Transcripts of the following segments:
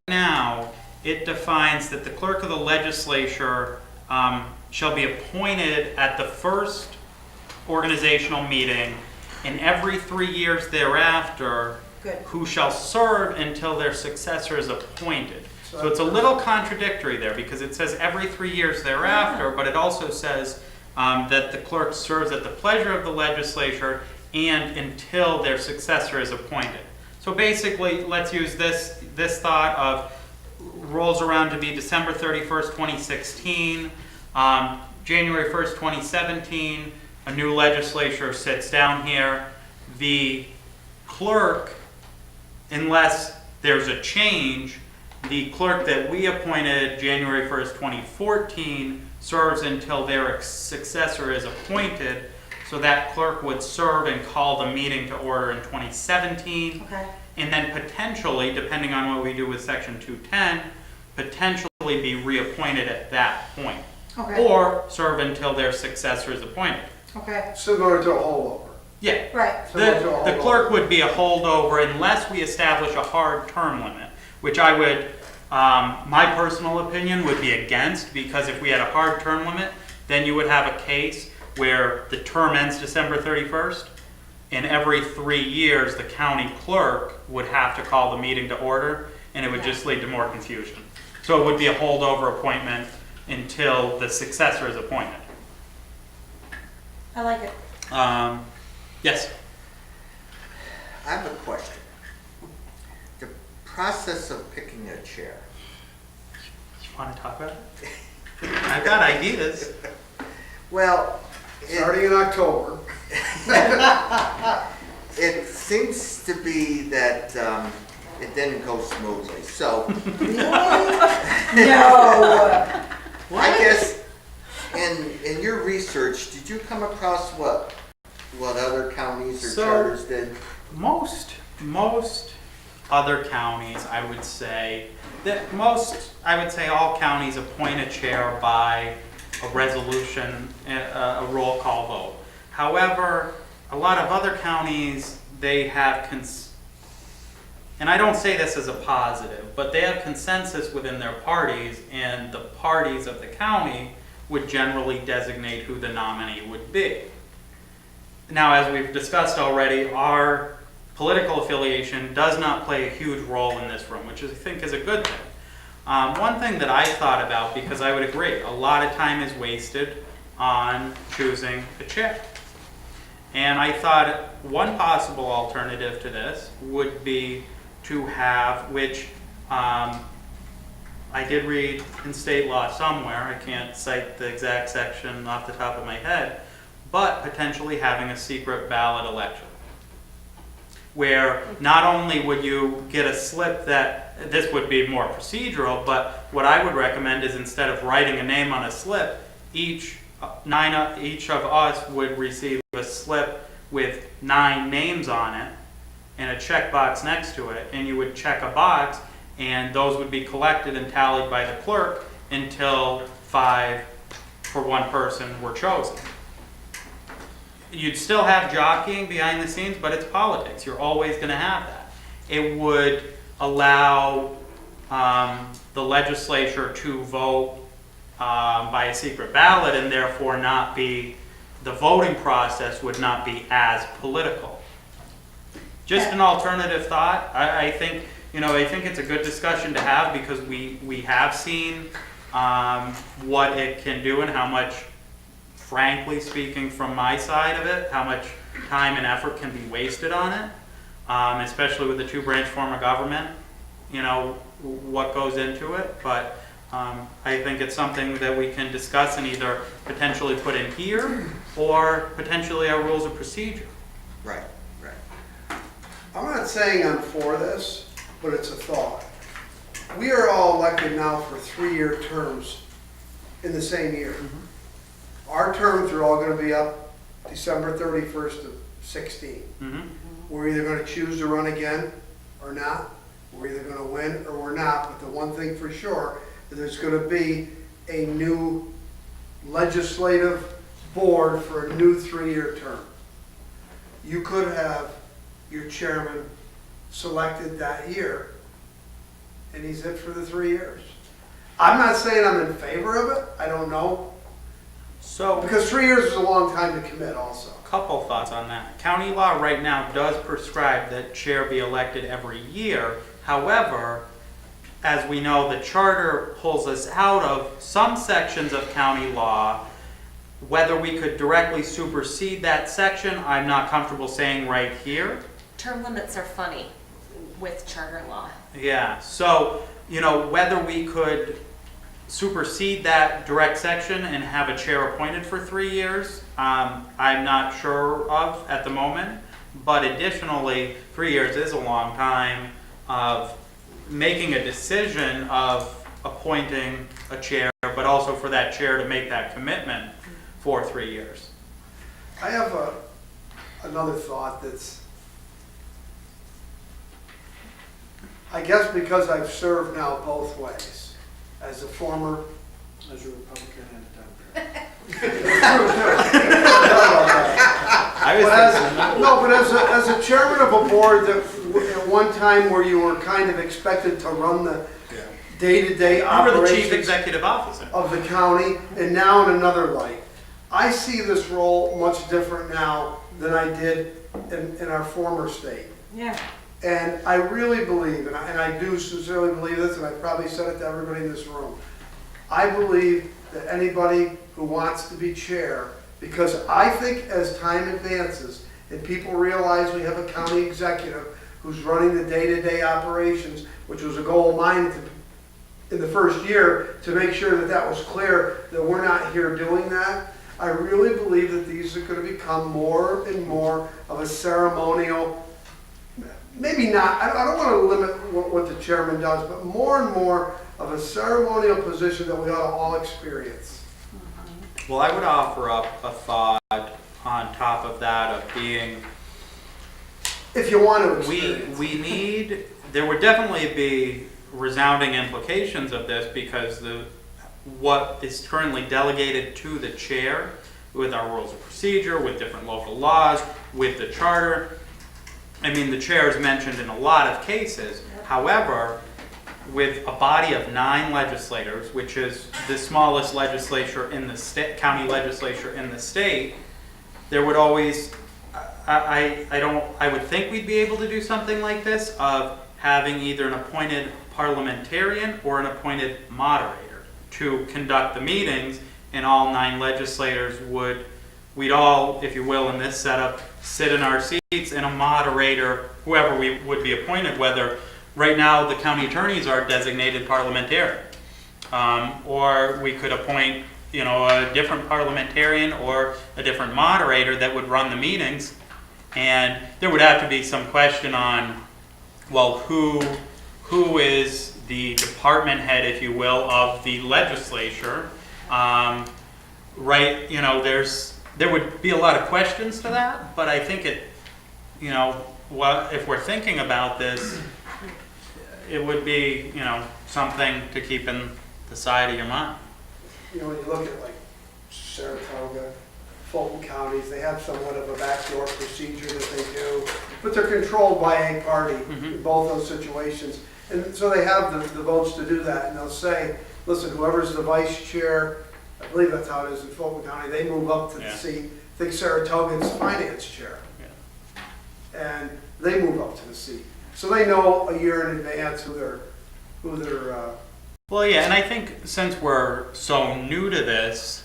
now, it defines that the clerk of the legislature shall be appointed at the first organizational meeting, and every 3 years thereafter, Good. who shall serve until their successor is appointed. So it's a little contradictory there, because it says every 3 years thereafter, but it also says that the clerk serves at the pleasure of the legislature and until their successor is appointed. So basically, let's use this thought of rolls around to be December 31st, 2016, January 1st, 2017, a new legislature sits down here. The clerk, unless there's a change, the clerk that we appointed January 1st, 2014 serves until their successor is appointed. So that clerk would serve and call the meeting to order in 2017. Okay. And then potentially, depending on what we do with section 210, potentially be reappointed at that point. Okay. Or serve until their successor is appointed. Okay. Similar to a holdover. Yeah. Right. The clerk would be a holdover unless we establish a hard term limit, which I would, my personal opinion would be against, because if we had a hard term limit, then you would have a case where the term ends December 31st, and every 3 years the county clerk would have to call the meeting to order, and it would just lead to more confusion. So it would be a holdover appointment until the successor is appointed. I like it. Yes? I have a question. The process of picking a chair. You want to talk about it? I've got ideas. Well, Starting in October. it seems to be that it didn't go smoothly. So No. I guess in your research, did you come across what other counties or So- charters did? Most other counties, I would say all counties appoint a chair by a resolution, a roll call vote. However, a lot of other counties, they have, and I don't say this as a positive, but they have consensus within their parties, and the parties of the county would generally designate who the nominee would be. Now, as we've discussed already, our political affiliation does not play a huge role in this room, which I think is a good thing. One thing that I thought about, because I would agree, a lot of time is wasted on choosing a chair. And I thought one possible alternative to this would be to have, which I did read in state law somewhere, I can't cite the exact section off the top of my head, but potentially having a secret ballot election, where not only would you get a slip that, this would be more procedural, but what I would recommend is instead of writing a name on a slip, each of us would receive a slip with 9 names on it and a checkbox next to it, and you would check a box, and those would be collected and tallied by the clerk until 5 for one person were chosen. You'd still have jockeying behind the scenes, but it's politics. You're always going to have that. It would allow the legislature to vote by a secret ballot, and therefore the voting process would not be as political. Just an alternative thought. I think it's a good discussion to have, because we have seen what it can do and how much, frankly speaking, from my side of it, how much time and effort can be wasted on it, especially with the 2-branch form of government, what goes into it. But I think it's something that we can discuss and either potentially put in here or potentially our rules of procedure. Right. I'm not saying I'm for this, but it's a thought. We are all elected now for 3-year terms in the same year. Our terms are all going to be up December 31st of 16. Mm-hmm. We're either going to choose to run again or not. We're either going to win or we're not. But the one thing for sure, that there's going to be a new legislative board for a new 3-year term. You could have your chairman selected that year and he's it for the 3 years. I'm not saying I'm in favor of it, I don't know, So, because 3 years is a long time to commit also. couple thoughts on that. County law right now does prescribe that chair be elected every year. However, as we know, the charter pulls us out of some sections of county law. Whether we could directly supersede that section, I'm not comfortable saying right here. Term limits are funny with charter law. Yeah, so, whether we could supersede that direct section and have a chair appointed for 3 years, I'm not sure of at the moment. But additionally, 3 years is a long time of making a decision of appointing a chair, but also for that chair to make that commitment for 3 years. I have another thought that's, I guess because I've served now both ways, as a former, As a Republican and a Democrat. I was But as a chairman of a board that, at one time where you were kind of expected to run the day-to-day you were the chief operations executive officer. of the county, and now in another light, I see this role much different now than I did in our former state. Yeah. And I really believe, and I do sincerely believe this, and I probably said it to everybody in this room, I believe that anybody who wants to be chair, because I think as time advances and people realize we have a county executive who's running the day-to-day operations, which was a goal of mine in the first year, to make sure that that was clear, that we're not here doing that. I really believe that these are going to become more and more of a ceremonial, maybe not, I don't want to limit what the chairman does, but more and more of a ceremonial position that we ought to all experience. Well, I would offer up a thought on top of that of being, If you want to experience. there would definitely be resounding implications of this because what is currently delegated to the chair with our rules of procedure, with different local laws, with the charter. I mean, the chair is mentioned in a lot of cases. However, with a body of 9 legislators, which is the smallest legislature in the state, county legislature in the state, there would always, I would think we'd be able to do something like this of having either an appointed parliamentarian or an appointed moderator to conduct the meetings, and all 9 legislators we'd all, if you will, in this setup, sit in our seats, and a moderator, whoever we would be appointed, whether right now the county attorneys are designated parliamentarian, or we could appoint, a different parliamentarian or a different moderator that would run the meetings, and there would have to be some question on, well, who is the department head, if you will, of the legislature, right? There would be a lot of questions to that, but I think if we're thinking about this, it would be, something to keep in the side of your mind. When you look at like Saratoga, Fulton counties, they have somewhat of a backdoor procedure that they do, but they're controlled by a party in both those situations. And so they have the votes to do that, and they'll say, listen, whoever's the vice chair, I believe that's how it is in Fulton County, they move up to the seat. I think Saratoga's finance chair. Yeah. And they move up to the seat. So they know a year in advance who they're Well, yeah, and I think since we're so new to this,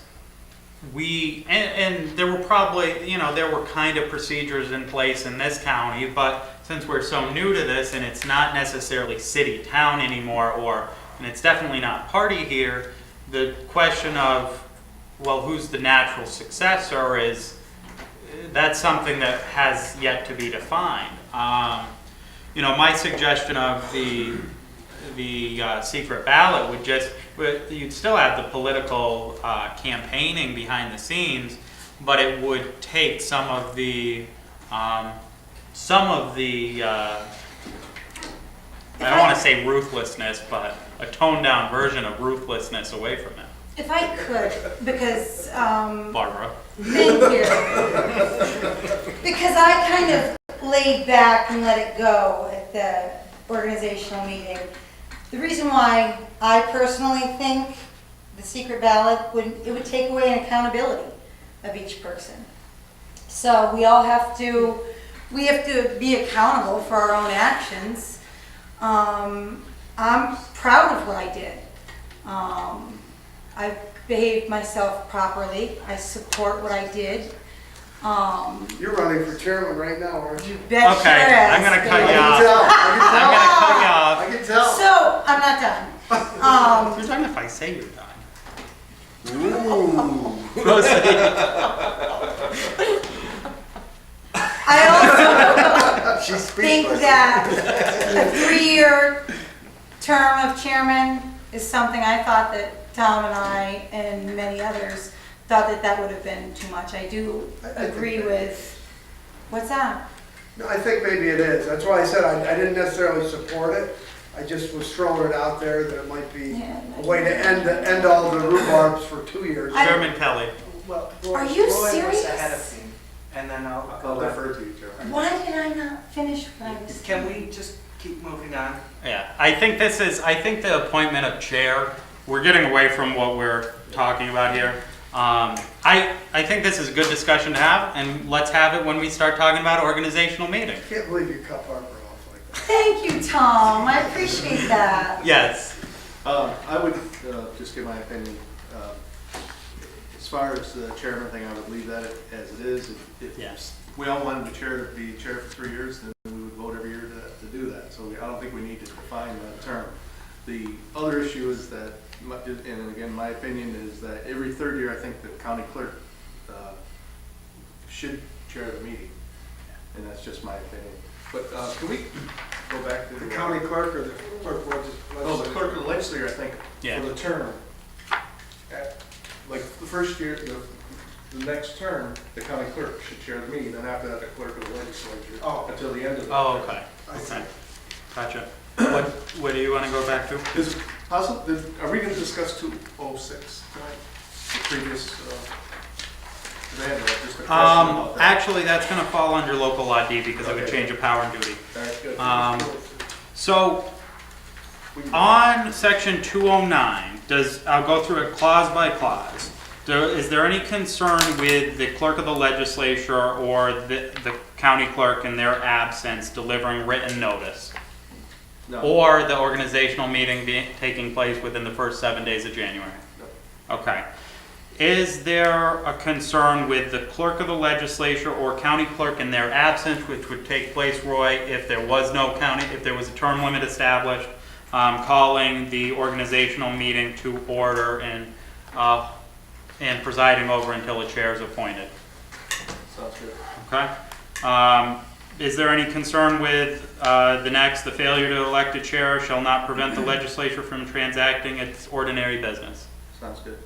and there were probably, there were kind of procedures in place in this county, but since we're so new to this and it's not necessarily city-town anymore, and it's definitely not party here, the question of, well, who's the natural successor that's something that has yet to be defined. My suggestion of the secret ballot you'd still have the political campaigning behind the scenes, but it would take some of the I don't want to say ruthlessness, but a toned down version of ruthlessness away from it. If I could, because, Barbara. thank you. Because I kind of laid back and let it go at the organizational meeting. The reason why I personally think the secret ballot would take away an accountability of each person. So we all have to, be accountable for our own actions. I'm proud of what I did. I behaved myself properly. I support what I did. You're running for chairman right now, aren't you? You bet your Okay, ass, I'm gonna cut baby. you off. I'm gonna cut you off. I can tell. So, I'm not done. You're done if I say you're done. Ooh. I also She's think speechless. that a 3-year term of chairman is something I thought that Tom and I and many others thought that would have been too much. I do I think agree that- with, what's that? No, I think maybe it is. That's why I said I didn't necessarily support it. I just was throwing it out there that it might be Yeah. a way to end all the rhubarbs for 2 years. I- Chairman Kelly. Well, Are you Roy was serious? ahead of me, and then I'll defer to you, Joe. Why did I not finish what I was? Can we just keep moving on? Yeah, I think the appointment of chair, we're getting away from what we're talking about here. I think this is a good discussion to have, and let's have it when we start talking about organizational meeting. I can't believe you cut Barbara off like that. Thank you, Tom. I appreciate that. Yes. I would just give my opinion. As far as the chairman thing, I would leave that as it is. If Yes. we all wanted the chair to be chair for 3 years, then we would vote every year to do that. So I don't think we need to define that term. The other issue is that, and again, my opinion is that every third year, I think the county clerk should chair the meeting. And that's just my opinion. But can we go back to The county clerk or the clerk was Oh, the clerk of the legislature, I think, Yeah. for the term. Like the first year, the next term, the county clerk should chair the meeting, then after that, the clerk of the legislature. Oh. Until the end of the. Oh, term. okay. I see. Okay. Gotcha. What do you want to go back to? Is it possible, are we gonna discuss 206 tonight? The previous, they had just a question about that. Actually, that's gonna fall under local law D because of a Okay. change of power and duty. All right, good. So, We can- on section 209, I'll go through it clause by clause. Is there any concern with the clerk of the legislature or the county clerk in their absence delivering written notice? No. Or the organizational meeting taking place within the first 7 days of January? Okay. Is there a concern with the clerk of the legislature or county clerk in their absence, which would take place, Roy, if there was no county, if there was a term limit established, calling the organizational meeting to order and presiding over until a chair is appointed? Sounds good. Okay. Is there any concern with the failure to elect a chair shall not prevent the legislature from transacting its ordinary business? Sounds good.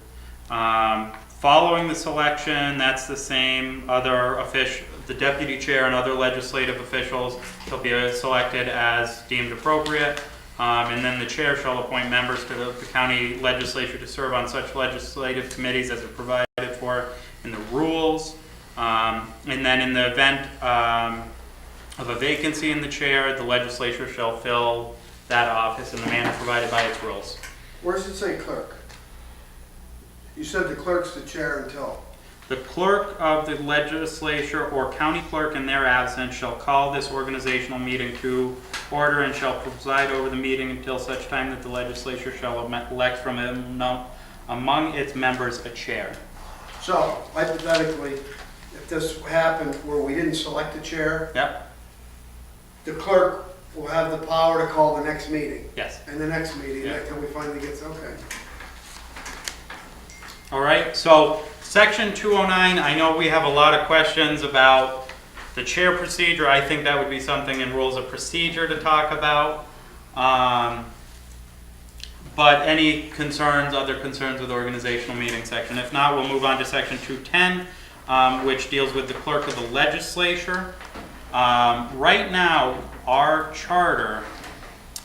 Following the selection, that's the same, the deputy chair and other legislative officials shall be selected as deemed appropriate. And then the chair shall appoint members to the county legislature to serve on such legislative committees as are provided for in the rules. And then in the event of a vacancy in the chair, the legislature shall fill that office in the manner provided by its rules. Where does it say clerk? You said the clerk's the chair until. The clerk of the legislature or county clerk in their absence shall call this organizational meeting to order and shall preside over the meeting until such time that the legislature shall elect from among its members a chair. So hypothetically, if this happened where we didn't select a chair, Yep, the clerk will have the power to call the next meeting. yes. And the next meeting, Yeah. until we finally get, okay. All right, so section 209, I know we have a lot of questions about the chair procedure. I think that would be something in rules of procedure to talk about. But any concerns, other concerns with organizational meeting section? If not, we'll move on to section 210, which deals with the clerk of the legislature. Right now, our charter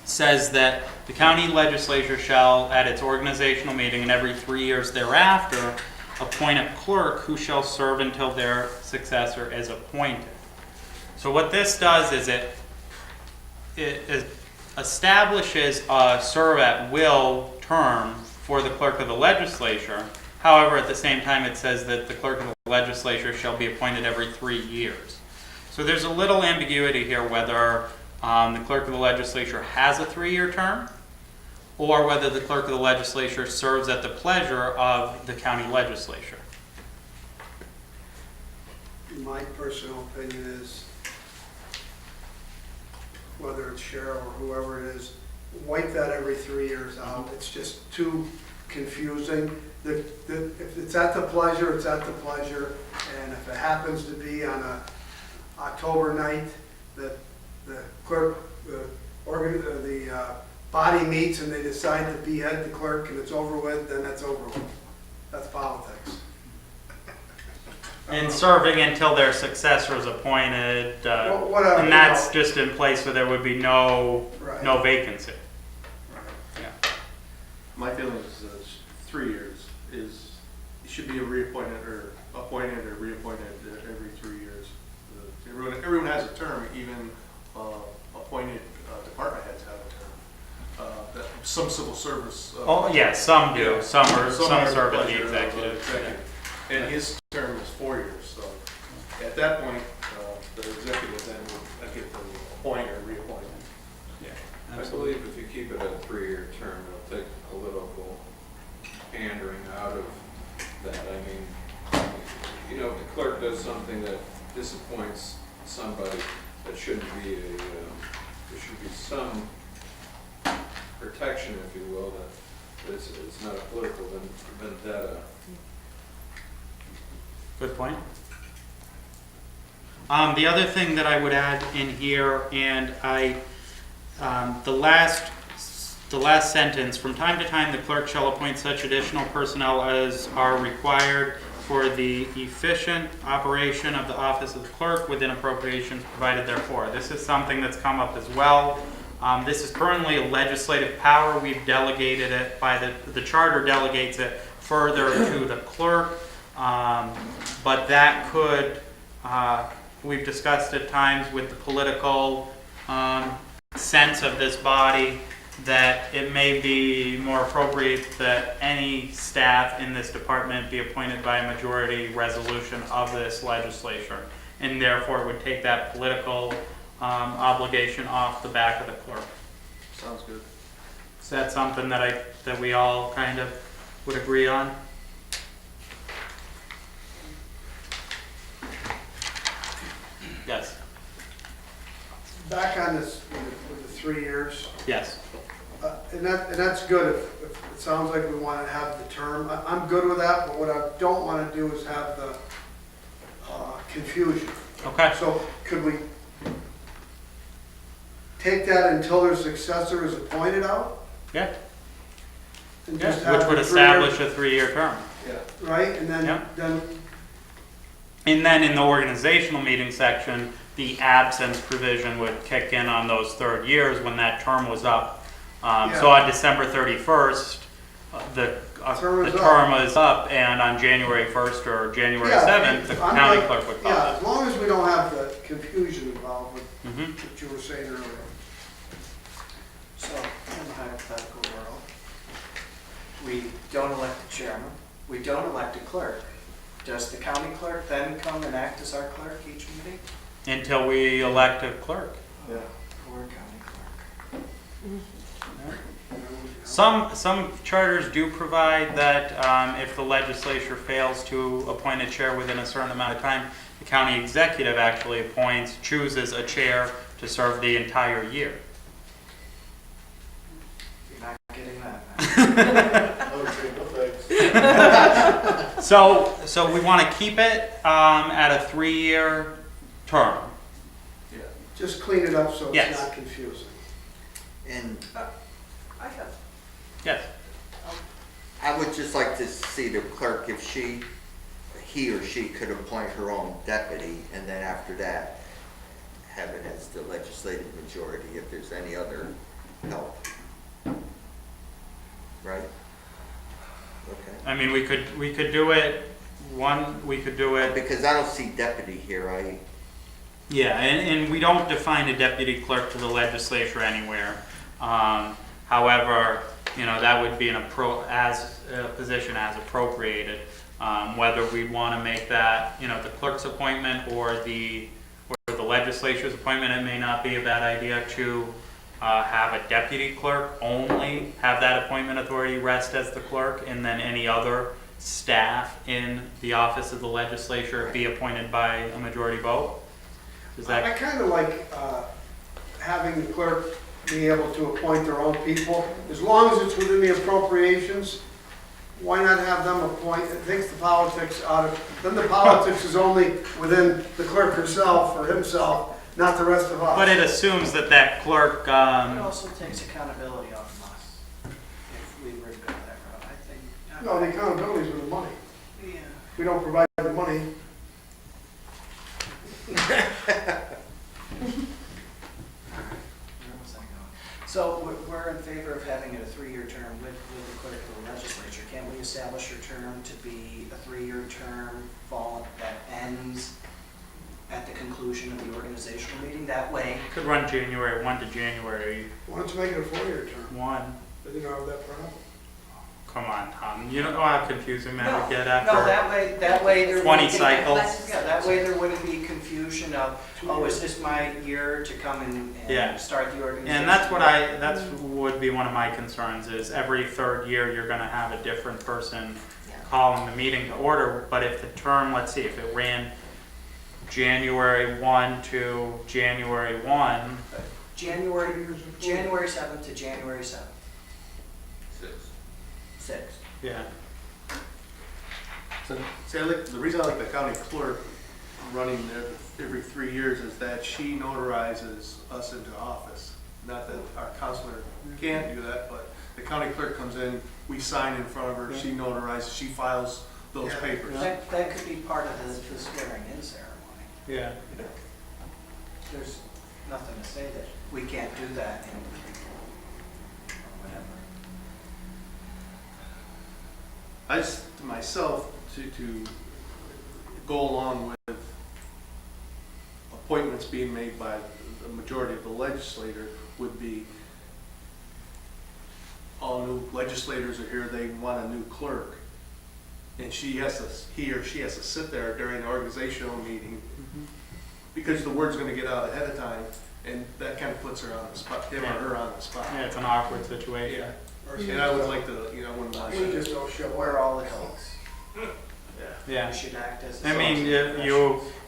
says that the county legislature shall, at its organizational meeting and every 3 years thereafter, appoint a clerk who shall serve until their successor is appointed. So what this does is it establishes a serve at will term for the clerk of the legislature. However, at the same time, it says that the clerk of the legislature shall be appointed every 3 years. So there's a little ambiguity here whether the clerk of the legislature has a 3-year term or whether the clerk of the legislature serves at the pleasure of the county legislature. My personal opinion is, whether it's Cheryl or whoever it is, wipe that every 3 years out. It's just too confusing. If it's at the pleasure, it's at the pleasure. And if it happens to be on a October night that the clerk, the body meets and they decide to behead the clerk and it's over with, then that's over with. That's politics. And serving until their successor is appointed, Well, whatever, and that's you know. just in place so there would be no Right. vacancy. Right. Yeah. My feeling is 3 years is, it should be a reappointed or appointed or reappointed every 3 years. Everyone has a term, even appointed department heads have a term. Some civil service. Oh, yeah, some do. Yeah. Some are serve at the pleasure of executive. And his term is 4 years, so at that point, the executive then will get to appoint or reappoint. Yeah, I absolutely. believe if you keep it a 3-year term, it'll take a little pandering out of that. I mean, you know, if the clerk does something that disappoints somebody, that shouldn't be there should be some protection, if you will, that it's not a political vendetta. Good point. The other thing that I would add in here, and the last sentence, from time to time, the clerk shall appoint such additional personnel as are required for the efficient operation of the office of the clerk within appropriations provided therefor. This is something that's come up as well. This is currently a legislative power. We've delegated it by the charter delegates it further to the clerk. But that could, we've discussed at times with the political sense of this body, that it may be more appropriate that any staff in this department be appointed by a majority resolution of this legislature. And therefore it would take that political obligation off the back of the clerk. Sounds good. Is that something that we all kind of would agree on? Yes. Back on this with the 3 years, Yes. and that's good if it sounds like we want to have the term. I'm good with that, but what I don't want to do is have the confusion. Okay. So could we take that until their successor is appointed out? Yeah. And Yeah. just have Which would the 3-year establish a 3-year term. Yeah. Right, and Yeah. then And then in the organizational meeting section, the absence provision would kick in on those 3rd years when that term was up. So on December 31st, the term is up, and on January 1st or January Yeah, 7th, the I'm county like- clerk would Yeah, call as long as we don't have the confusion involved with it. Mhm. what you were saying earlier. So, in the hypothetical world, we don't elect a chairman, we don't elect a clerk. Does the county clerk then come and act as our clerk each meeting? Until we elect a clerk. Yeah. Or county clerk? Some charters do provide that if the legislature fails to appoint a chair within a certain amount of time, the county executive actually chooses a chair to serve the entire year. You're not getting that. So we want to keep it at a 3-year term. Yeah. Just clean it up so it's Yes. not confusing. And I have. Yes. I would just like to see the clerk, if he or she could appoint her own deputy, and then after that, have it as the legislative majority if there's any other help. Right? Okay. I mean, we could do it Because I don't see deputy here, yeah, and we don't define a deputy clerk to the legislature anywhere. However, you know, that would be a position as appropriated. Whether we want to make that, you know, the clerk's appointment or the legislature's appointment, it may not be a bad idea to have a deputy clerk only, have that appointment authority rest as the clerk, and then any other staff in the office of the legislature be appointed by a majority vote? Is I that, kind of like having the clerk be able to appoint their own people, as long as it's within the appropriations. Why not have them appoint, it takes the politics out of, then the politics is only within the clerk herself or himself, not the rest of us. but it assumes that that clerk, It also takes accountability off of us if we were to go that route, I think. No, the accountability is with the money. Yeah. If we don't provide the money, Where was I going? So we're in favor of having it a 3-year term with the clerk of the legislature. Can't we establish your term to be a 3-year term that ends at the conclusion of the organizational meeting? That way, could run January 1 to January why don't you make it a 4-year term? 1. Then you don't have that problem. Come on, Tom, you know how confusing that no, would get no, after that way there 20 wouldn't be- cycles? Yeah, that way there wouldn't be confusion of, oh, is this my year to come and Yeah. start the organization? And that's would be one of my concerns, is every third year you're gonna have a different person calling the meeting to order, but if the term, let's see, if it ran January 1 to January 1, January 7th to January 7th. 6. yeah. So, see, the reason I like the county clerk running there every 3 years is that she notarizes us into office. Not that our counselor can't do that, but the county clerk comes in, we sign in front of her, she notarizes, she files those papers. That could be part of the swearing-in ceremony. Yeah. There's nothing to say that we can't do that or whatever. I just, myself, to go along with appointments being made by the majority of the legislator would be, all new legislators are here, they want a new clerk. And he or she has to sit there during the organizational meeting, because the word's gonna get out ahead of time, and that kind of puts her on the spot, him or her on the spot. Yeah, it's an awkward situation. And I would like to, you know, wouldn't want We to. just don't show We're all adults. Yeah. We should act as. I mean, adults.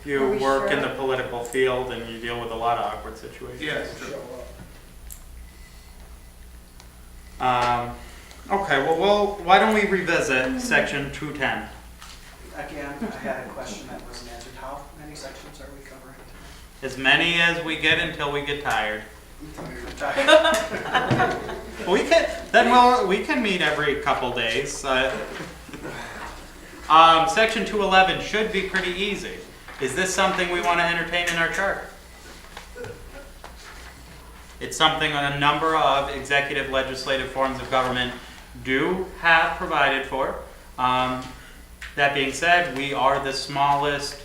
you Are we work in sure? the political field and you deal with a lot of awkward situations. Yeah, it's true. Okay, well, why don't we revisit section 210? Again, I had a question that wasn't answered. How many sections are we covering As many as we get until we get tired. tonight? We can meet every couple days. Section 211 should be pretty easy. Is this something we want to entertain in our charter? It's something a number of executive legislative forms of government do have provided for. That being said, we are the smallest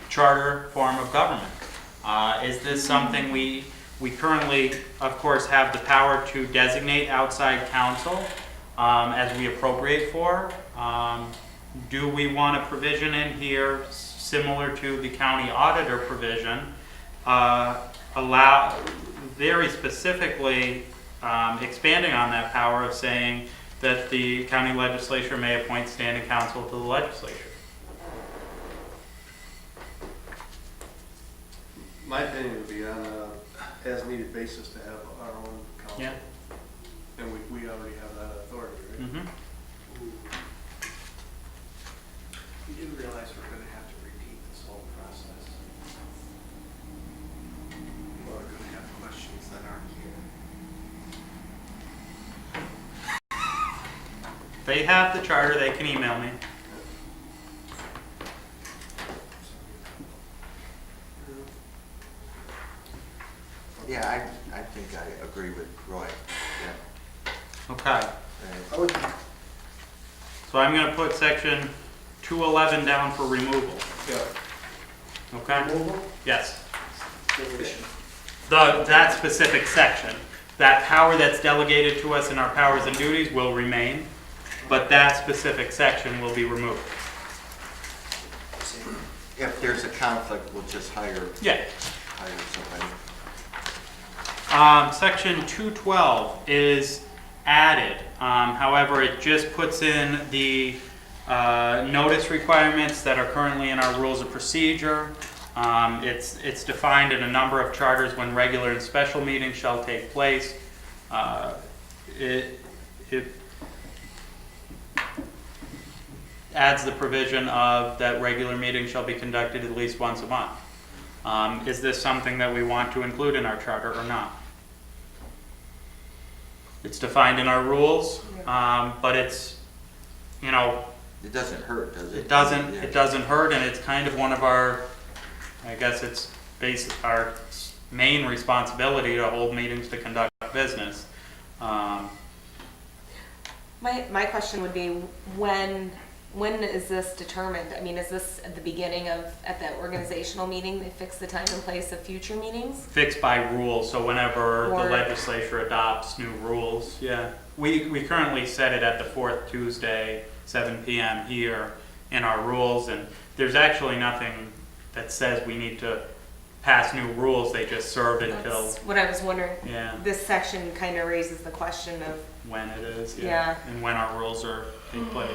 charter form of government. Is this something we currently, of course, have the power to designate outside counsel as we appropriate for? Do we want a provision in here similar to the county auditor provision, allow very specifically expanding on that power of saying that the county legislature may appoint standing counsel to the legislature? My opinion would be on a as-needed basis to have our own council. Yeah. And we already have that authority, right? Mm-hmm. You do realize we're gonna have to repeat this whole process. People are gonna have questions that aren't here. They have the charter, they can email me. Yeah, I think I agree with Roy. Yeah. Okay, I would, so I'm gonna put section 211 down for removal. Yeah. Okay? move them? Yes. Deletion. That specific section. that power that's delegated to us in our powers and duties will remain, but that specific section will be removed. If there's a conflict, we'll just hire Yeah. somebody. Section 212 is added. However, it just puts in the notice requirements that are currently in our rules of procedure. It's defined in a number of charters when regular and special meetings shall take place. It adds the provision of that regular meeting shall be conducted at least once a month. Is this something that we want to include in our charter or not? It's defined in our rules, but it's, you know, It doesn't hurt, does it? it doesn't Yeah. hurt, and it's kind of one of our, I guess it's our main responsibility to hold meetings to conduct business. My question would be, when is this determined? I mean, is this at the beginning at the organizational meeting, they fix the time and place of future meetings? Fixed by rule, so whenever Or- the legislature adopts new rules, yeah. We currently set it at the fourth Tuesday, 7 PM here in our rules, and there's actually nothing that says we need to pass new rules, they just serve until, That's what I was wondering. yeah, This section kind of raises the question of, when it is, yeah, Yeah. and when our rules are in place.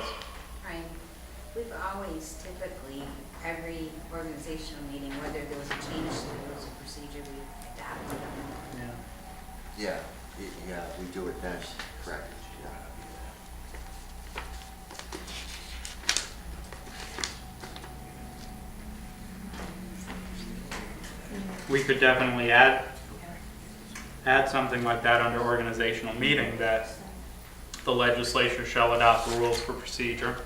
Right. We've always typically, every organizational meeting, whether there was a change to the rules of procedure, we adopted them. Yeah. Yeah, we do it then, correct, yeah. We could definitely add something like that under organizational meeting, that the legislature shall adopt the rules for procedure.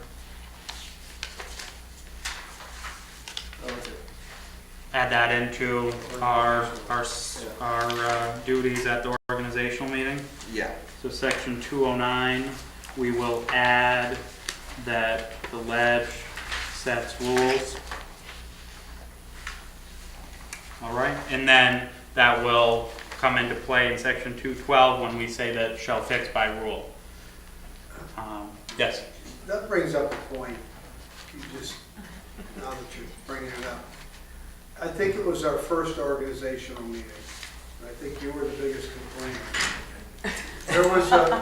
Add that into our duties at the organizational meeting. Yeah, So section 209, we will add that the ledge sets rules. All right, and then that will come into play in section 212 when we say that shall fix by rule. Yes, That brings up a point, now that you're bringing it up. I think it was our first organizational meeting. I think you were the biggest complainant.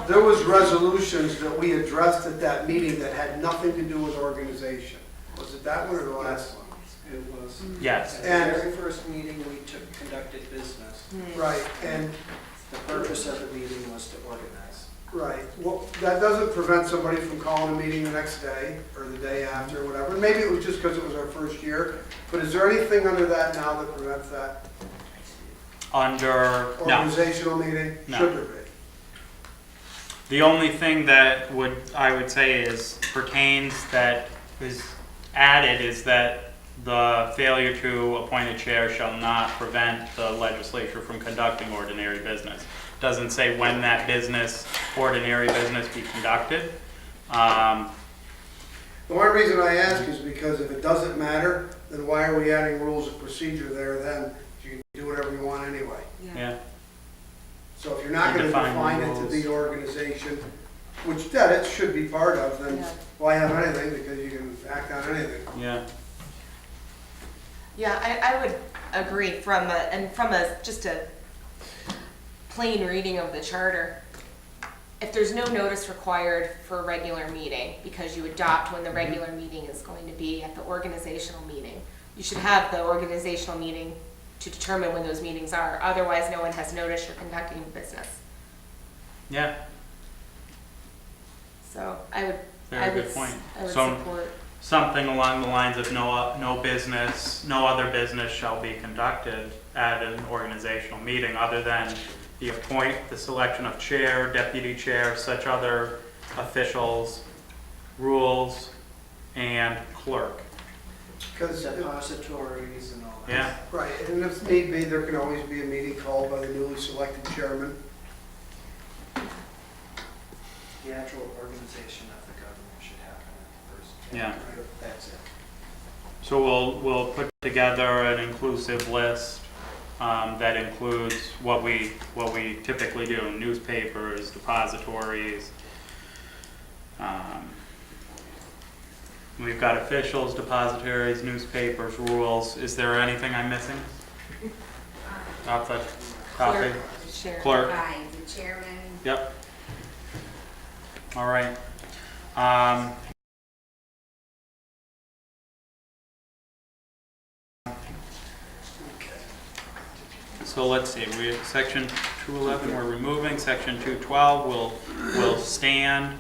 There was resolutions that we addressed at that meeting that had nothing to do with organization. Was it that one or the last one? It was. yes, At the And- very first meeting, we conducted business. Right, and, The purpose of the meeting was to organize. right, well, that doesn't prevent somebody from calling a meeting the next day or the day after, or whatever. Maybe it was just because it was our first year, but is there anything under that now that prevents that under, no. organizational meeting? No. Should there be? The only thing that I would say pertains that is added is that the failure to appoint a chair shall not prevent the legislature from conducting ordinary business. Doesn't say when that ordinary business be conducted. The only reason I ask is because if it doesn't matter, then why are we adding rules of procedure there then? You can do whatever you want anyway. Yeah, So if you're not gonna Define define it to rules. be organization, which that it should be part of, then Yeah. why have anything? Because you can act on anything. yeah. yeah, I would agree from just a plain reading of the charter. If there's no notice required for a regular meeting, because you adopt when the regular meeting is going to be at the organizational meeting, you should have the organizational meeting to determine when those meetings are. Otherwise, no one has notice you're conducting business. Yeah, So I would, very good point. I would So support. something along the lines of no other business shall be conducted at an organizational meeting other than the selection of chair, deputy chair, such other officials, rules, and clerk. Because, Depositories and all that. Yeah, right, and if need be, there can always be a meeting called by the newly selected chairman. The actual organization of the government should happen at the first. Yeah. That's it. so we'll put together an inclusive list that includes what we typically do, newspapers, depositories. We've got officials, depositories, newspapers, rules. Is there anything I'm missing? Off the copy? Clerk, sheriff. Clerk, By the chairman, yep. All right. So let's see, section 211 we're removing, section 212 will stand.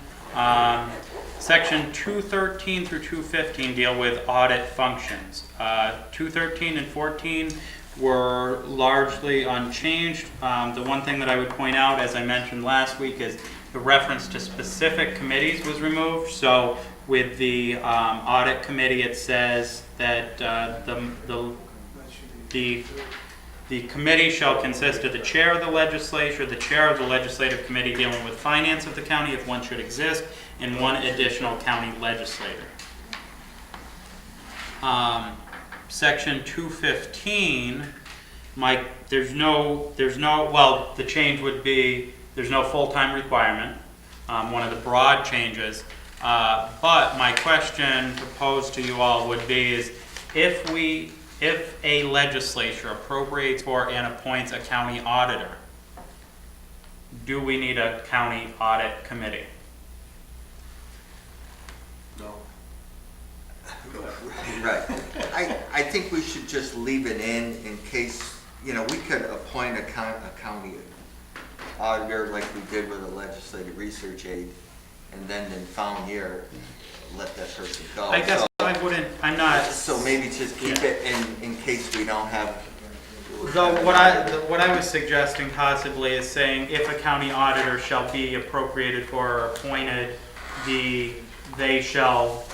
Section 213 through 215 deal with audit functions. 213 and 14 were largely unchanged. The one thing that I would point out, as I mentioned last week, is the reference to specific committees was removed. So with the audit committee, it says that the committee shall consist of the chair of the legislature, the chair of the legislative committee dealing with finance of the county, if one should exist, and one additional county legislator. Section 215, Mike, well, the change would be, there's no full-time requirement, one of the broad changes. But my question proposed to you all would be is, if a legislature appropriates for and appoints a county auditor, do we need a county audit committee? No. Right. I think we should just leave it in case, we could appoint a county auditor like we did with a legislative research aide, and then in found year, let that person go. I guess I'm not. So maybe just keep it in case we don't have. Though what I was suggesting possibly is saying if a county auditor shall be appropriated for or appointed, they shall,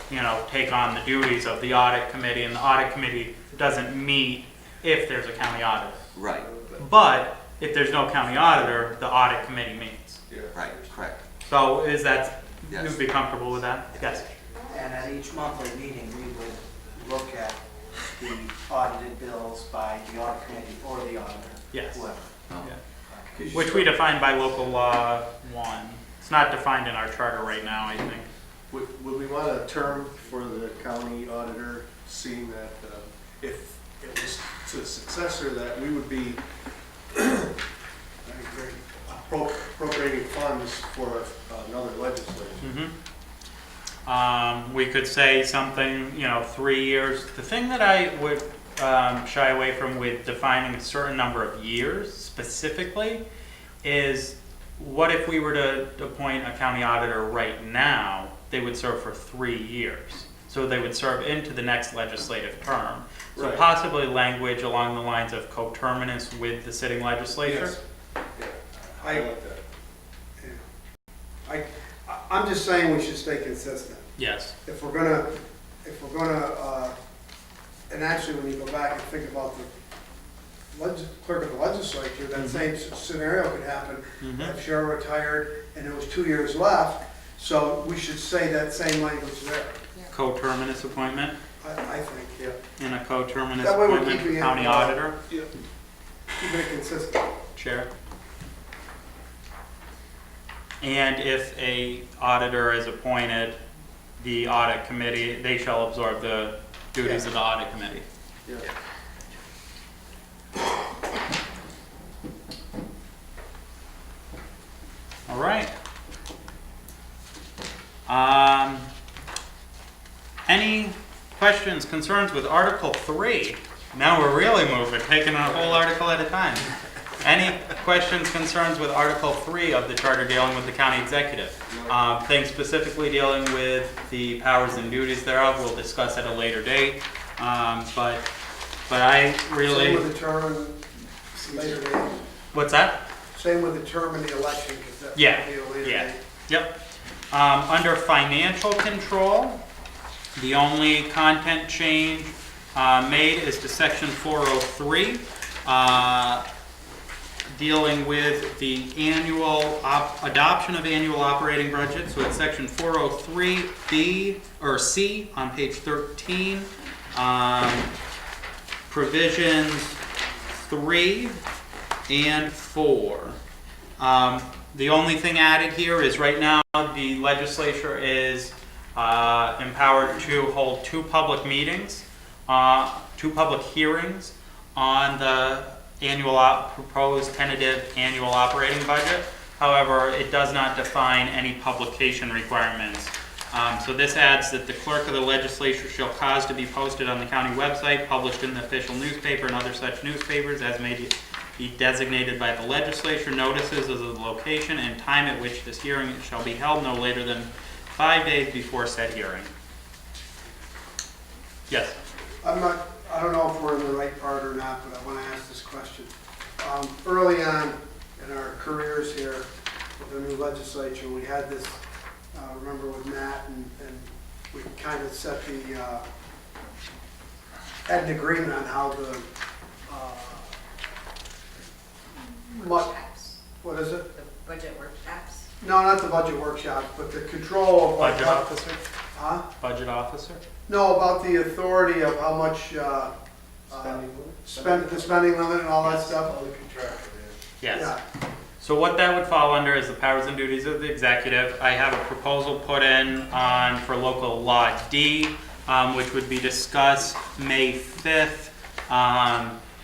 take on the duties of the audit committee, and the audit committee doesn't meet if there's a county auditor. Right, But if there's no county auditor, the audit committee meets. right, correct. So is that, Yes. you'd be comfortable with that? Yes. And at each monthly meeting, we would look at the audited bills by the audit committee or the auditor. Yes. Whoever. Yeah. Which we define by local law 1. It's not defined in our charter right now, I think. Would we want a term for the county auditor, seeing that if it was to the successor, that we would be appropriating funds for another legislature? We could say something, 3 years. The thing that I would shy away from with defining a certain number of years specifically is, what if we were to appoint a county auditor right now? They would serve for 3 years. So they would serve into the next legislative term. So Right. possibly language along the lines of coterminous with the sitting legislature. Yes. Yeah, I like that. I'm just saying we should stay consistent. Yes. If we're gonna, and actually when you go back and think about the clerk of the legislature, that same scenario could happen. If Cheryl retired and there was 2 years left, so we should say that same language there, Coterminous appointment I think, yeah. and a coterminous That way we're appointment for keeping it, county auditor. Keeping it consistent. Chair. And if a auditor is appointed, the audit committee, they shall absorb the duties of the audit committee. Yeah. All right. Any questions, concerns with Article 3? Now we're really moving, taking a whole article at a time. Any questions, concerns with Article 3 of the charter dealing with the county executive? Things specifically dealing with the powers and duties thereof, we'll discuss at a later date. But I really... Same with the term and later date. What's that? Same with the term and the election, because that's Yeah, gonna be a later yeah. date. Yep. Under financial control, the only content change made is to section 403, dealing with the annual adoption of annual operating budget. So it's section 403B or C on page 13. Provisions 3 and 4. The only thing added here is right now the legislature is empowered to hold 2 public meetings, 2 public hearings on the proposed tentative annual operating budget. However, it does not define any publication requirements. So this adds that the clerk of the legislature shall cause to be posted on the county website, published in the official newspaper and other such newspapers as may be designated by the legislature, notices of the location and time at which this hearing shall be held no later than 5 days before said hearing. Yes? I don't know if we're in the right part or not, but I want to ask this question. Early on in our careers here with the new legislature, we had this, remember with Matt, and we kind of set had an agreement on how the, Workshops, what is it? the budget workshops. No, not the budget workshop, but the control of like. Budget officer? Huh? Budget officer? No, about the authority of how much, the spending limit and all that stuff. Yes. Yeah. So what that would fall under is the powers and duties of the executive. I have a proposal put in on for local law D, which would be discussed May 5th.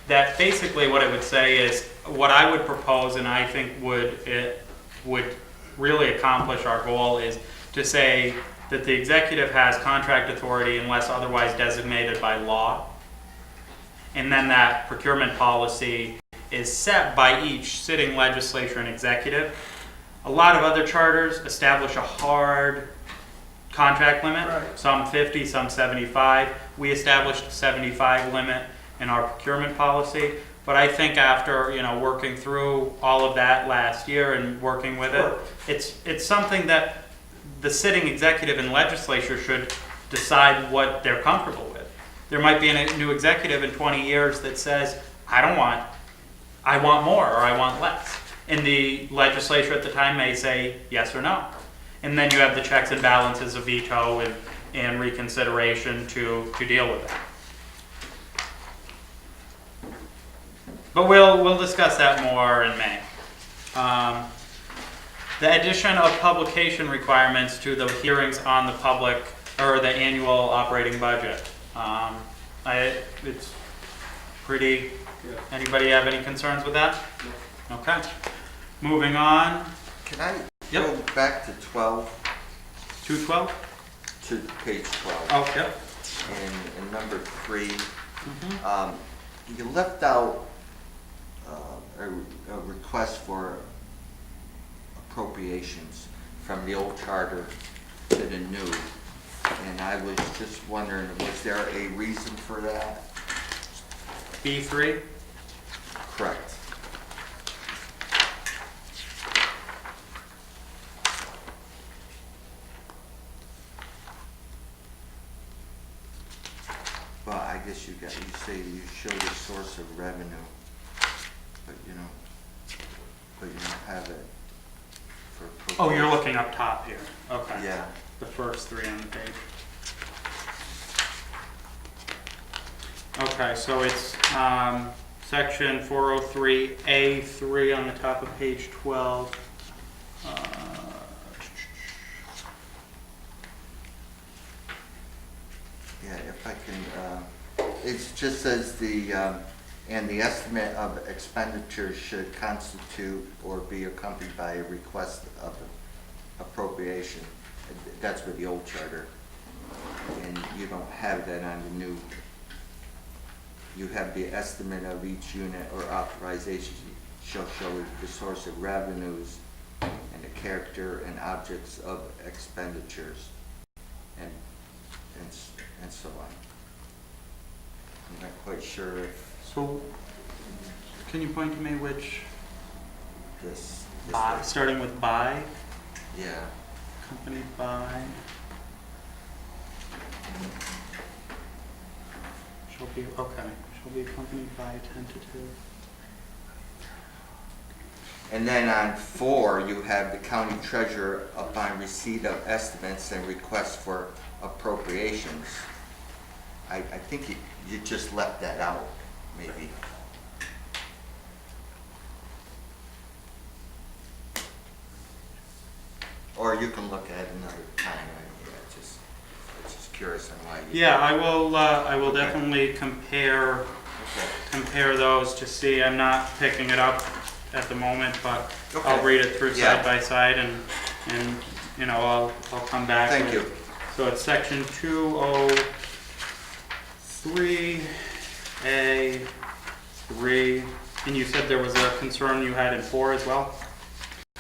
That basically what it would say is, what I would propose, and I think would really accomplish our goal, is to say that the executive has contract authority unless otherwise designated by law. And then that procurement policy is set by each sitting legislature and executive. A lot of other charters establish a hard contract limit, Right. some 50, some 75. We established a 75 limit in our procurement policy. But I think after, working through all of that last year and working with Sure. it, it's something that the sitting executive and legislature should decide what they're comfortable with. There might be a new executive in 20 years that says, I want more, or I want less. And the legislature at the time may say yes or no. And then you have the checks and balances of veto and reconsideration to deal with that. But we'll discuss that more in May. The addition of publication requirements to the hearings on the public, or the annual operating budget. It's pretty, anybody have any concerns with that? Okay. Moving on, Can I Yep. go back to 12, 212? to page 12? Oh, yep. In number 3, Mhm. you left out a request for appropriations from the old charter to the new. And I was just wondering, was there a reason for that? B3? Correct. Well, I guess you say you show the source of revenue, but you don't have it for Oh, you're appropriation. looking up top here. Okay. Yeah. The first 3 on the page. Okay, so it's section 403A3 on the top of page 12. Yeah, if I can, it just says and the estimate of expenditures should constitute or be accompanied by a request of appropriation. That's with the old charter. And you don't have that on the new. You have the estimate of each unit or authorization shall show the source of revenues and the character and objects of expenditures and so on. I'm not quite sure if So, can you point to me which, this starting with by, yeah. accompanied by, shall be accompanied by a tentative. And then on 4, you have the county treasurer upon receipt of estimates and requests for appropriations. I think you just left that out, maybe. Or you can look at another time, just curious on why you. Yeah, I will Okay. definitely compare those to see. I'm not picking it up at the moment, but I'll Okay. read it through Yeah. side by side and, you know, I'll come back. Thank with- you. So it's section 203A3, and you said there was a concern you had in 4 as well?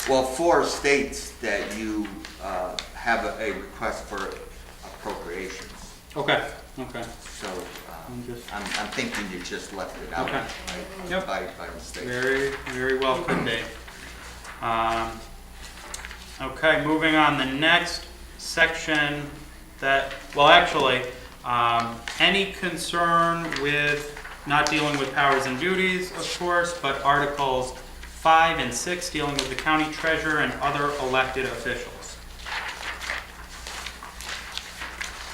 Well, 4 states that you have a request for appropriations. Okay. So I'm just- I'm thinking you just left it out Okay. Yep. by mistake. Very well could be. Okay, moving on, the next section any concern with not dealing with powers and duties, of course, but Articles 5 and 6 dealing with the county treasurer and other elected officials.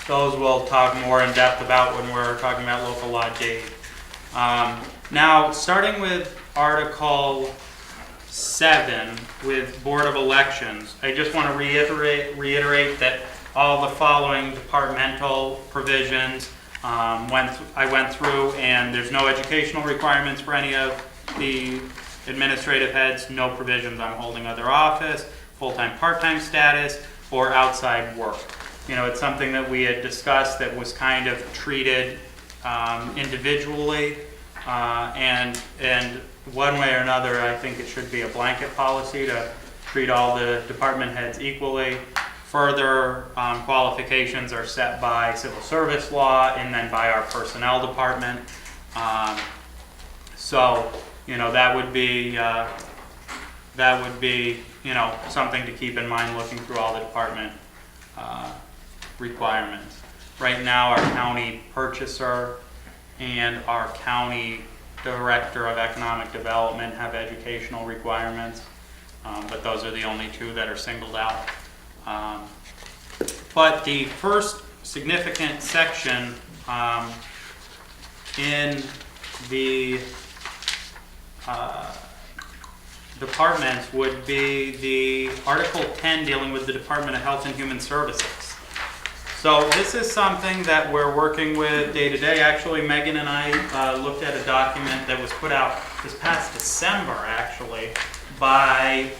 Those we'll talk more in depth about when we're talking about local law J. Now, starting with Article 7 with Board of Elections, I just want to reiterate that all the following departmental provisions I went through, and there's no educational requirements for any of the administrative heads, no provisions on holding other office, full-time, part-time status, or outside work. You know, it's something that we had discussed that was kind of treated individually, and one way or another, I think it should be a blanket policy to treat all the department heads equally. Further qualifications are set by civil service law and then by our personnel department. So, you know, that would be, you know, something to keep in mind looking through all the department requirements. Right now, our county purchaser and our county director of economic development have educational requirements, but those are the only 2 that are singled out. But the first significant section in the departments would be the Article 10 dealing with the Department of Health and Human Services. So this is something that we're working with day to day. Actually, Megan and I looked at a document that was put out this past December, actually, by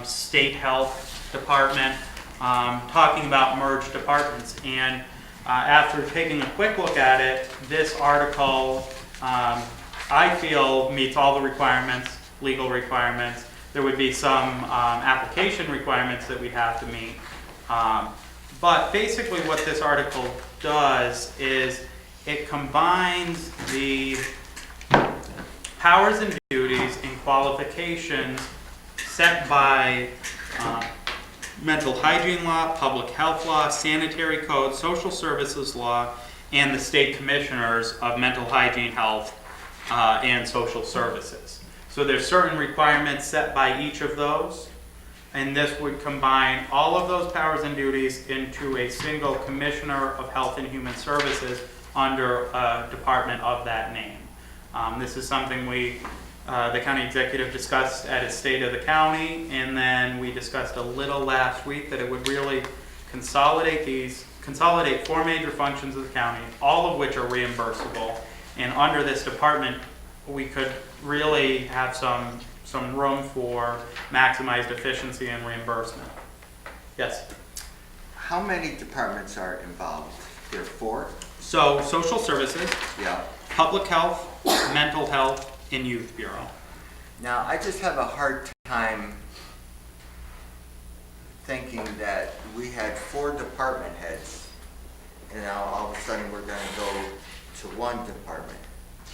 State Health Department, talking about merged departments. And after taking a quick look at it, this article, I feel, meets all the requirements, legal requirements. There would be some application requirements that we'd have to meet. But basically what this article does is it combines the powers and duties and qualifications set by mental hygiene law, public health law, sanitary code, social services law, and the state commissioners of mental hygiene, health, and social services. So there's certain requirements set by each of those, and this would combine all of those powers and duties into a single commissioner of health and human services under a department of that name. This is something the county executive discussed at his State of the County, and then we discussed a little last week that it would really consolidate 4 major functions of the county, all of which are reimbursable. And under this department, we could really have some room for maximized efficiency and reimbursement. Yes? How many departments are involved? There are 4? So social services, Yeah. public health, mental health, and youth bureau. Now, I just have a hard time thinking that we had 4 department heads, and now all of a sudden we're gonna go to 1 department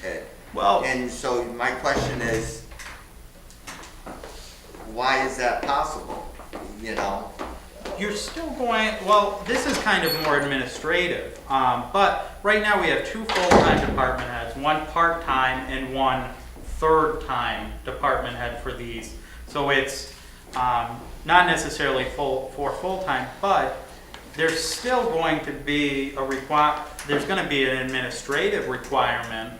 head. Well, And so my question is, why is that possible? You know? you're still going, well, this is kind of more administrative, but right now we have 2 full-time department heads, 1 part-time and 1 third-time department head for these. So it's not necessarily for full-time, but there's still going to be there's going to be an administrative requirement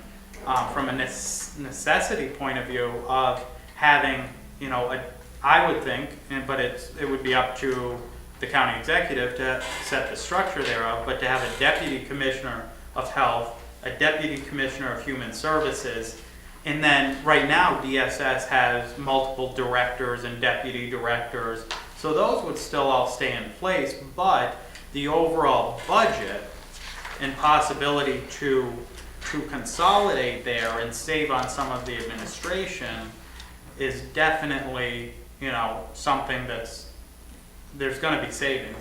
from a necessity point of view of having, you know, I would think, but it would be up to the county executive to set the structure thereof, but to have a deputy commissioner of health, a deputy commissioner of human services, and then right now DSS has multiple directors and deputy directors, so those would still all stay in place, but the overall budget and possibility to consolidate there and save on some of the administration is definitely, something there's gonna be savings.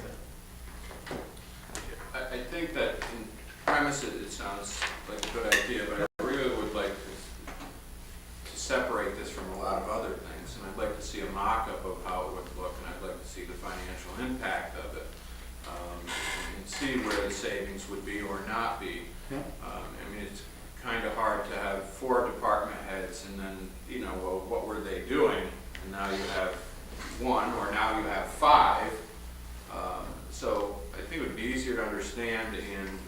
I think that in premise, it sounds like a good idea, but I really would like to separate this from a lot of other things, and I'd like to see a mock-up of how it would look, and I'd like to see the financial impact of it, and see where the savings would be or not be. Yeah. I mean, it's kind of hard to have 4 department heads and then, well, what were they doing? And now you have 1, or now you have 5. So I think it would be easier to understand, and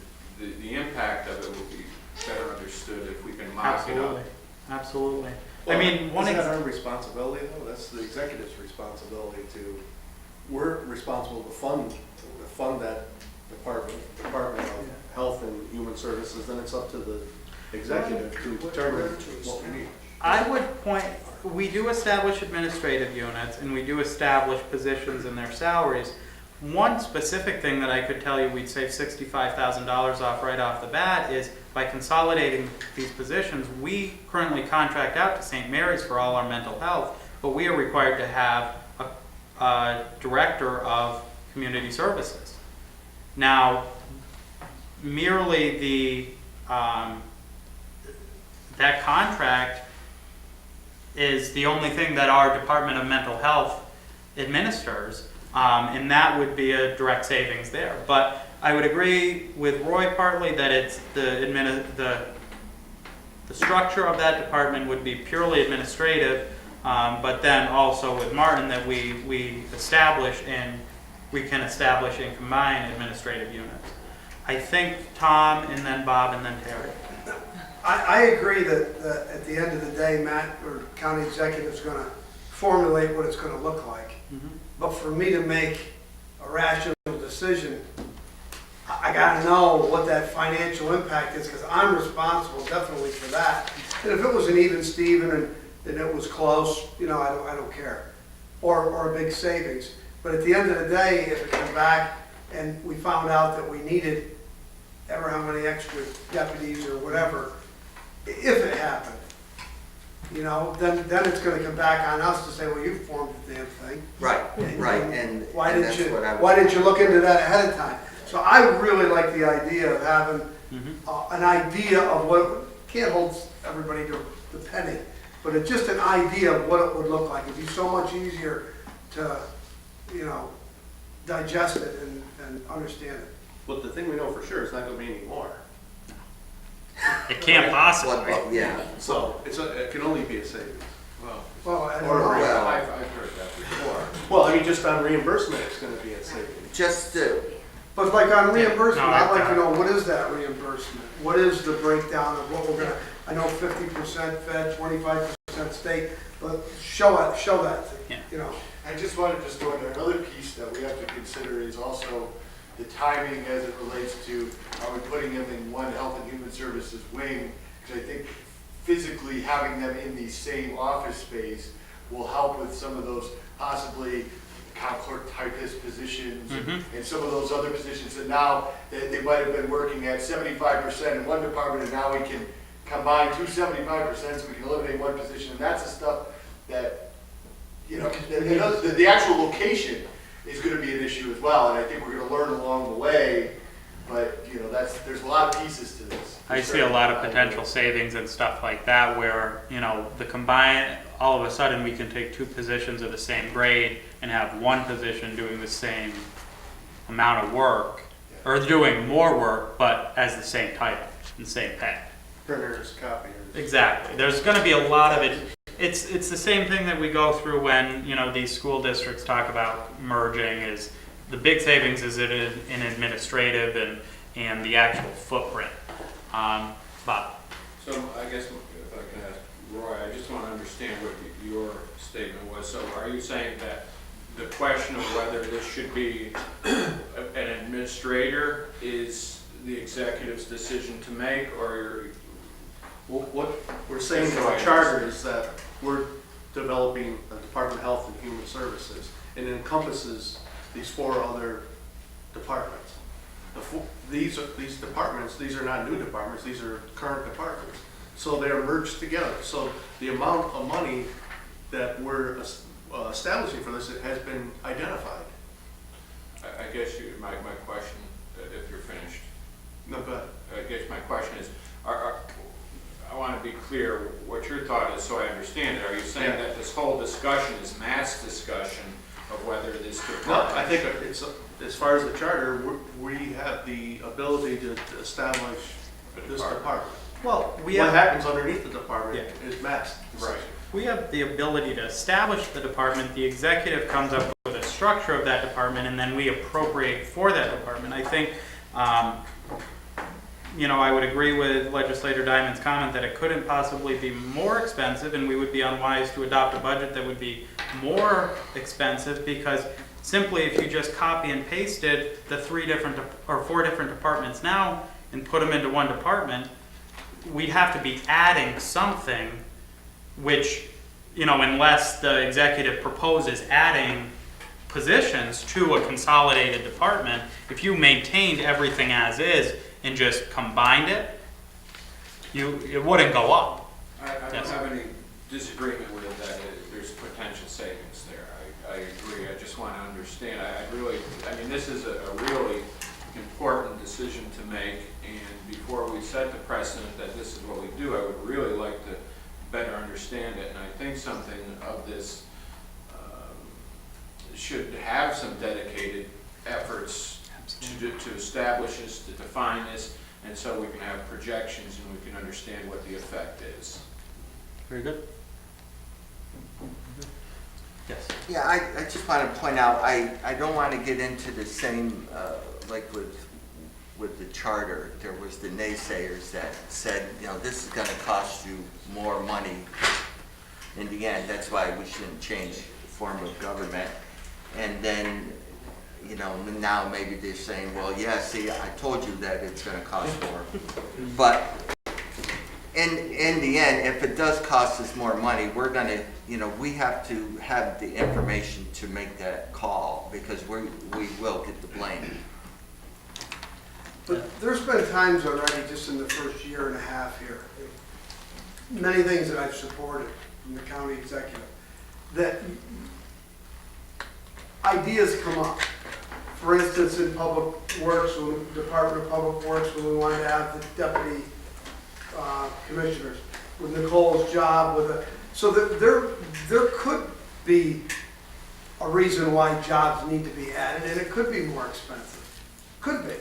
the impact of it would be better understood if we can mock it up. Absolutely. Well, I mean, isn't that our responsibility though? That's the executive's responsibility we're responsible to fund that Department of Health and Human Services, then it's up to the executive to determine what we need. I would point, we do establish administrative units and we do establish positions and their salaries. One specific thing that I could tell you we'd save $65,000 off right off the bat is by consolidating these positions. We currently contract out to St. Mary's for all our mental health, but we are required to have a director of community services. Now, merely that contract is the only thing that our Department of Mental Health administers, and that would be a direct savings there. But I would agree with Roy partly that it's the structure of that department would be purely administrative, but then also with Martin that we can establish and combine administrative units. I think Tom and then Bob and then Terry. I agree that at the end of the day, Matt, or county executive's gonna formulate what it's gonna look like. Mm-hmm. But for me to make a rational decision, I gotta know what that financial impact is, because I'm responsible definitely for that. And if it was an even Steven and it was close, I don't care. Or a big savings. But at the end of the day, if it came back and we found out that we needed ever how many extra deputies or whatever, if it happened, then it's gonna come back on us to say, well, you formed the damn thing. Right, and Why and didn't that's you, what I why didn't you look into that ahead of time? So I really like the idea of having an idea of what, can't hold everybody to the penny, but it's just an idea of what it would look like. It'd be so much easier to, digest it and understand it. But the thing we know for sure is not gonna be any more. It can't possibly. Yeah, So it can only be a savings. Well, I don't Or, know. well, I've heard that before. Well, I mean, just on reimbursement, it's gonna be a savings. just But like on reimbursement, No, I'd like I- to know, what is that reimbursement? What is the breakdown of what we're gonna, I know 50% Fed, 25% state, but show that to me, I just wanted to throw in another piece that we have to consider is also the timing as it relates to, are we putting them in one health and human services wing? Because I think physically having them in the same office space will help with some of those possibly account clerk typist positions and some of those other positions that now they might have been working at 75% in one department, and now we can combine 75% so we can eliminate one position. And that's the stuff that, the actual location is going to be an issue as well. And I think we're going to learn along the way. But there's a lot of pieces to this. I see a lot of potential savings and stuff like that where, the combine, all of a sudden we can take 2 positions of the same grade and have one position doing the same amount of work, or doing more work, but as the same title and same pay. Printers, copiers. Exactly. There's gonna be a lot of it. It's the same thing that we go through when, these school districts talk about merging is, the big savings is in administrative and the actual footprint. Bob? So I guess if I can ask Roy, I just want to understand what your statement was, so are you saying that the question of whether this should be an administrator is the executive's decision to make, or? What we're saying in our charter is that we're developing a Department of Health and Human Services, and it encompasses these 4 other departments. These departments, these are not new departments, these are current departments. So they're merged together. So the amount of money that we're establishing for this has been identified. I guess my question, if you're finished, No, go ahead. I guess my question is, I want to be clear what your thought is so I understand it. Are you saying that this whole discussion is mass discussion of whether this No, department? I think it's, as far as the charter, we have the ability to establish this department. Well, we What have, happens underneath the department Yeah. is mass. Right. we have the ability to establish the department. The executive comes up with a structure of that department, and then we appropriate for that department. I think, I would agree with Legislator Diamond's comment that it couldn't possibly be more expensive, and we would be unwise to adopt a budget that would be more expensive, because simply if you just copy and pasted the 4 different departments now and put them into one department, we'd have to be adding something, which, unless the executive proposes adding positions to a consolidated department, if you maintained everything as is and just combined it, it wouldn't go up. I don't Yes. have any disagreement with that. There's potential savings there. I agree. I just want to understand. This is a really important decision to make, and before we set the precedent that this is what we do, I would really like to better understand it. And I think something of this should have some dedicated efforts to establish this, to define this, and so we can have projections and we can understand what the effect is. Very good. Yes. Yeah, I just want to point out, I don't want to get into the same, like with the charter, there was the naysayers that said, this is going to cost you more money in the end. That's why we shouldn't change the form of government. And then, now maybe they're saying, well, yeah, see, I told you that it's going to cost more. But in the end, if it does cost us more money, we're going to, we have to have the information to make that call, because we will get the blame. But there's been times already, just in the first year and a half here, many things that I've supported from the county executive, that ideas come up. For instance, in Public Works, Department of Public Works, when we wanted to have the deputy commissioners, with Nicole's job, so that there could be a reason why jobs need to be added, and it could be more expensive. Could be.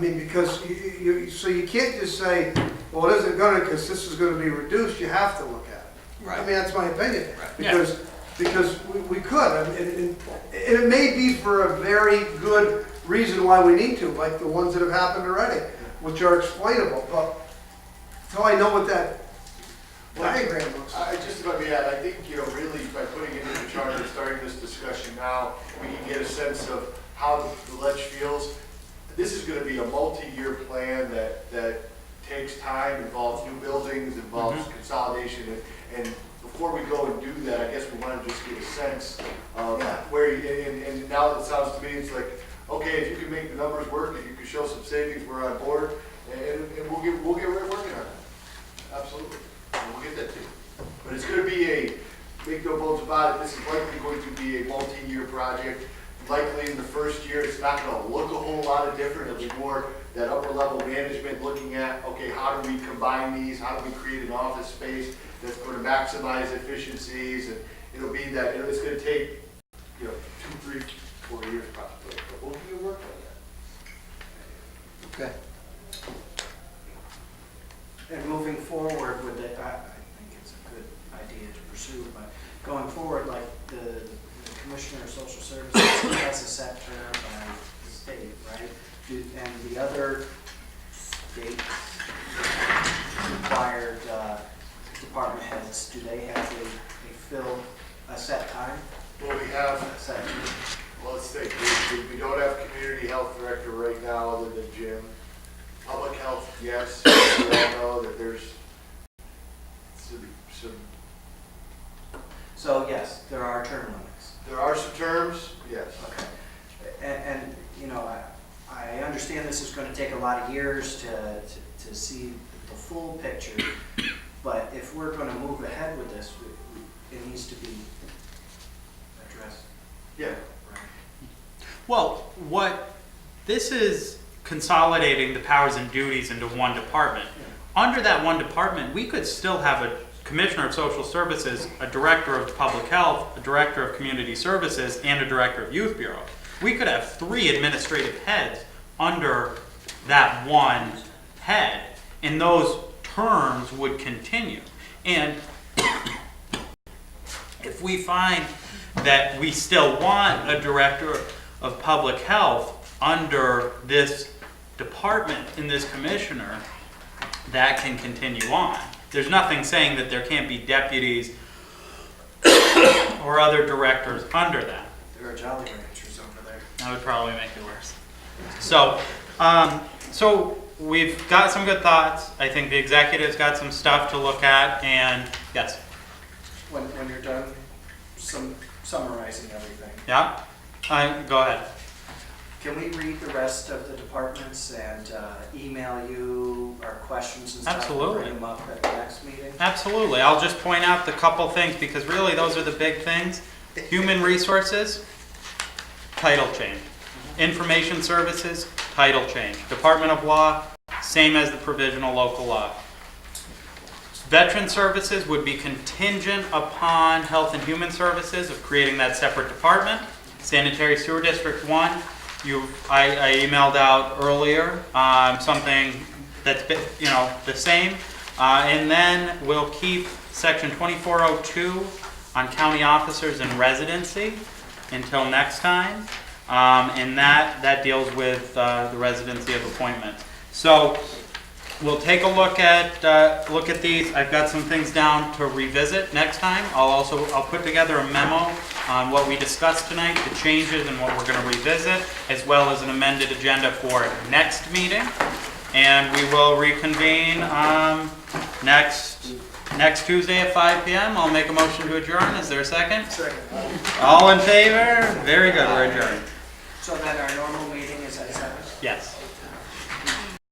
Because you can't just say, well, it isn't gonna, because this is gonna be reduced. You have to look at it. Right. That's my opinion. Right. Because we could, and it may be for a very good reason why we need to, like the ones that have happened already, which are explainable, but until I know what that diagram looks like. Just about to add, I think, really by putting it in the charter, starting this discussion now, we can get a sense of how the ledge feels. This is gonna be a multi-year plan that takes time, involves new buildings, involves consolidation, and before we go and do that, I guess we want to just get a sense of where, and now it sounds to me, it's like, okay, if you can make the numbers work, if you can show some savings, we're on board, and we'll get right working on it. Absolutely, and we'll get that to you. But it's going to be make no bones about it, this is likely going to be a multi-year project. Likely in the first year, it's not going to look a whole lot of different. It'll be more that upper level management looking at, okay, how do we combine these? How do we create an office space that's going to maximize efficiencies? And it'll be that, it's going to take, 2, 3, 4 years probably. But we'll do work on that. Okay. And moving forward with it, I think it's a good idea to pursue, but going forward, like the Commissioner of Social Services has a set term by the state, right? And the other states required department heads, do they have a filled a set time, Well, we have, a set meeting? well, let's think, we don't have community health director right now other than Jim. Public health, yes, we all know that there's some, So yes, there are term limits. there are some terms, yes. Okay. And, you know, I understand this is gonna take a lot of years to see the full picture, but if we're gonna move ahead with this, it needs to be addressed. Yeah. Right. Well, this is consolidating the powers and duties into one department. Under that one department, we could still have a commissioner of social services, a director of public health, a director of community services, and a director of youth bureau. We could have 3 administrative heads under that one head, and those terms would continue. And if we find that we still want a director of public health under this department in this commissioner, that can continue on. There's nothing saying that there can't be deputies or other directors under that. There are Jolly Ranchers over there. That would probably make it worse. So, so we've got some good thoughts. I think the executive's got some stuff to look at, and yes, When you're done summarizing everything, yeah, go ahead. can we read the rest of the departments and email you our questions and stuff? and Absolutely. Bring them up at the next meeting? Absolutely. I'll just point out the couple things because really those are the big things. Human resources, title change. Information services, title change. Department of Law, same as the provisional local law. Veteran services would be contingent upon Health and Human Services of creating that separate department. Sanitary Sewer District 1, I emailed out earlier something that's the same. And then we'll keep section 2402 on county officers and residency until next time. And that deals with the residency of appointments. So we'll take a look at these. I've got some things down to revisit next time. I'll put together a memo on what we discussed tonight, the changes and what we're going to revisit, as well as an amended agenda for next meeting. And we will reconvene next Tuesday at 5 p.m. I'll make a motion to adjourn. Is there a second? Second. All in favor? Very good. We're adjourned. So then our normal meeting is at 7? Yes.